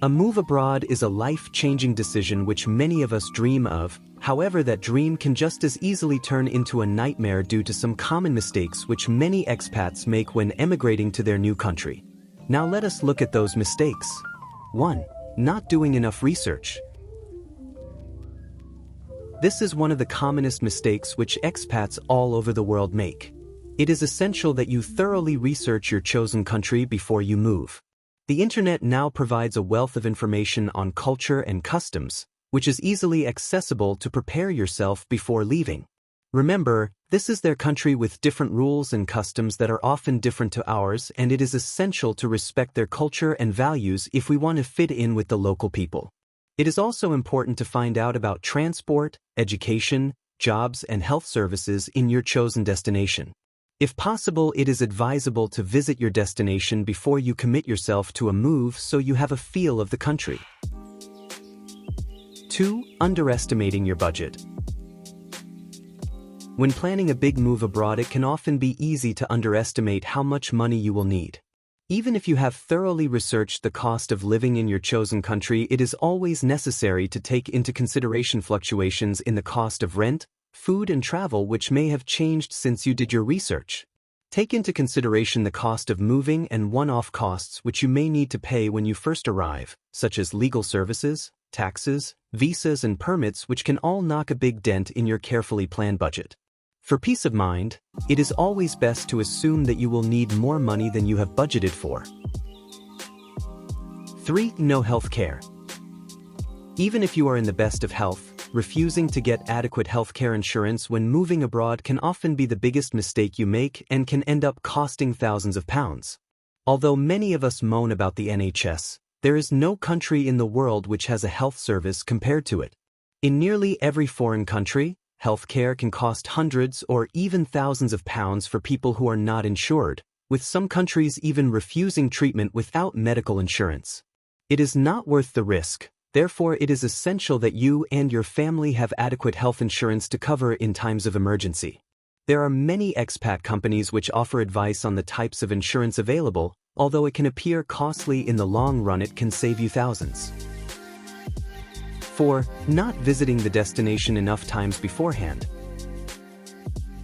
A move abroad is a life-changing decision which many of us dream of. However, that dream can just as easily turn into a nightmare due to some common mistakes which many expats make when emigrating to their new country. Now let us look at those mistakes. 1. Not doing enough research. This is one of the commonest mistakes which expats all over the world make. It is essential that you thoroughly research your chosen country before you move. The internet now provides a wealth of information on culture and customs, which is easily accessible to prepare yourself before leaving. Remember, this is their country with different rules and customs that are often different to ours, and it is essential to respect their culture and values if we want to fit in with the local people. It is also important to find out about transport, education, jobs, and health services in your chosen destination. If possible, it is advisable to visit your destination before you commit yourself to a move so you have a feel of the country. 2. Underestimating your budget. When planning a big move abroad, it can often be easy to underestimate how much money you will need. Even if you have thoroughly researched the cost of living in your chosen country, it is always necessary to take into consideration fluctuations in the cost of rent, food, and travel which may have changed since you did your research. Take into consideration the cost of moving and one-off costs which you may need to pay when you first arrive, such as legal services, taxes, visas, and permits, which can all knock a big dent in your carefully planned budget. For peace of mind, it is always best to assume that you will need more money than you have budgeted for. 3. No health care. Even if you are in the best of health, refusing to get adequate healthcare insurance when moving abroad can often be the biggest mistake you make and can end up costing thousands of pounds. Although many of us moan about the NHS, there is no country in the world which has a health service compared to it. In nearly every foreign country, healthcare can cost hundreds or even thousands of pounds for people who are not insured, with some countries even refusing treatment without medical insurance. It is not worth the risk. Therefore, it is essential that you and your family have adequate health insurance to cover in times of emergency. There are many expat companies which offer advice on the types of insurance available. Although it can appear costly, in the long run it can save you thousands. 4. Not visiting the destination enough times beforehand.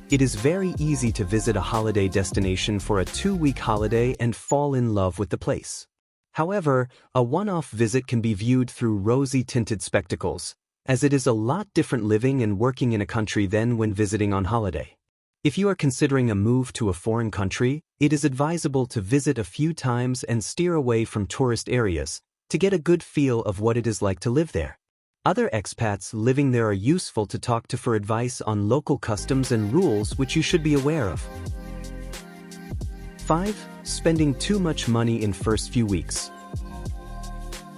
It is very easy to visit a holiday destination for a 2-week holiday and fall in love with the place. However, a one-off visit can be viewed through rosy-tinted spectacles, as it is a lot different living and working in a country than when visiting on holiday. If you are considering a move to a foreign country, it is advisable to visit a few times and steer away from tourist areas to get a good feel of what it is like to live there. Other expats living there are useful to talk to for advice on local customs and rules which you should be aware of. 5. Spending too much money in first few weeks.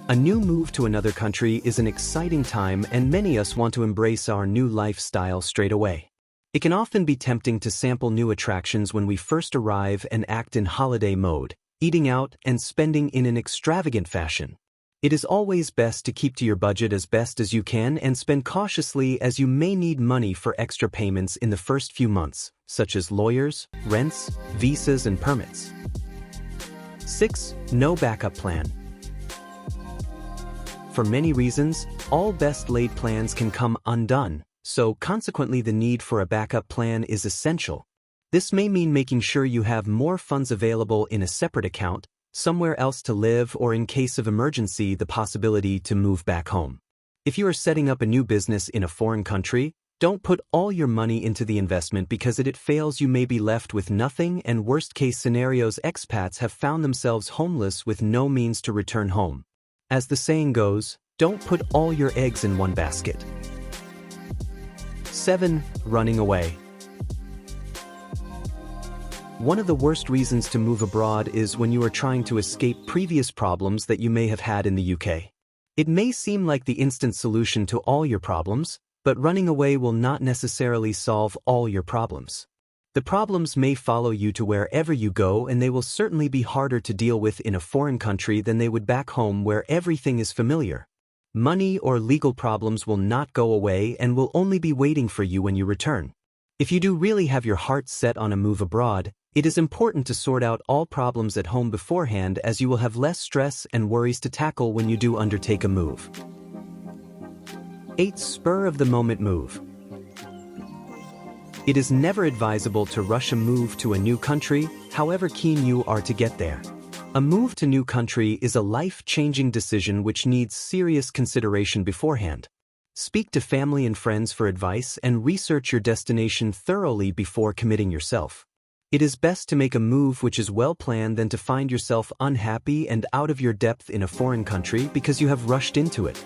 A new move to another country is an exciting time, and many of us want to embrace our new lifestyle straight away. It can often be tempting to sample new attractions when we first arrive and act in holiday mode, eating out and spending in an extravagant fashion. It is always best to keep to your budget as best as you can and spend cautiously, as you may need money for extra payments in the first few months, such as lawyers, rents, visas, and permits. 6. No backup plan. For many reasons, all best-laid plans can come undone, so consequently the need for a backup plan is essential. This may mean making sure you have more funds available in a separate account, somewhere else to live, or in case of emergency, the possibility to move back home. If you are setting up a new business in a foreign country, don't put all your money into the investment, because if it fails you may be left with nothing, and worst-case scenarios, expats have found themselves homeless with no means to return home. As the saying goes, don't put all your eggs in one basket. 7. Running away. One of the worst reasons to move abroad is when you are trying to escape previous problems that you may have had in the UK. It may seem like the instant solution to all your problems, but running away will not necessarily solve all your problems. The problems may follow you to wherever you go, and they will certainly be harder to deal with in a foreign country than they would back home, where everything is familiar. Money or legal problems will not go away and will only be waiting for you when you return. If you do really have your heart set on a move abroad, It is important to sort out all problems at home beforehand, as you will have less stress and worries to tackle when you do undertake a move. 8. Spur-of-the-moment move. It is never advisable to rush a move to a new country, however keen you are to get there. A move to new country is a life-changing decision which needs serious consideration beforehand. Speak to family and friends for advice and research your destination thoroughly before committing yourself. It is best to make a move which is well planned than to find yourself unhappy and out of your depth in a foreign country because you have rushed into it.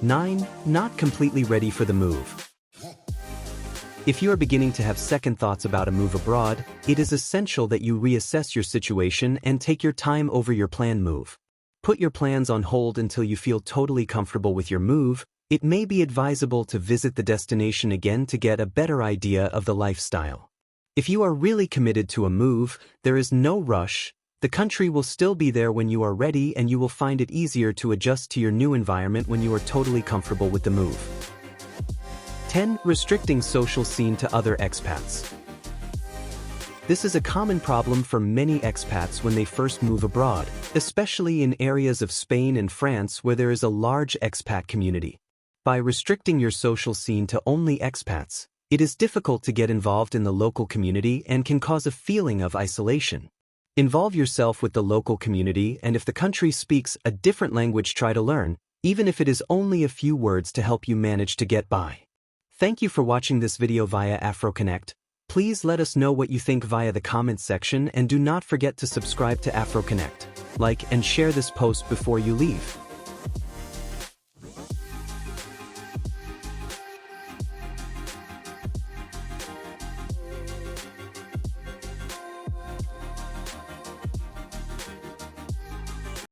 9. Not completely ready for the move. If you are beginning to have second thoughts about a move abroad, it is essential that you reassess your situation and take your time over your planned move. Put your plans on hold until you feel totally comfortable with your move. It may be advisable to visit the destination again to get a better idea of the lifestyle. If you are really committed to a move, there is no rush. The country will still be there when you are ready, and you will find it easier to adjust to your new environment when you are totally comfortable with the move. 10. Restricting social scene to other expats. This is a common problem for many expats when they first move abroad, especially in areas of Spain and France where there is a large expat community. By restricting your social scene to only expats, it is difficult to get involved in the local community and can cause a feeling of isolation. Involve yourself with the local community, and if the country speaks a different language, try to learn, even if it is only a few words, to help you manage to get by. Thank you for watching this video via AfroConnect. Please let us know what you think via the comments section, and do not forget to subscribe to AfroConnect. Like and share this post before you leave.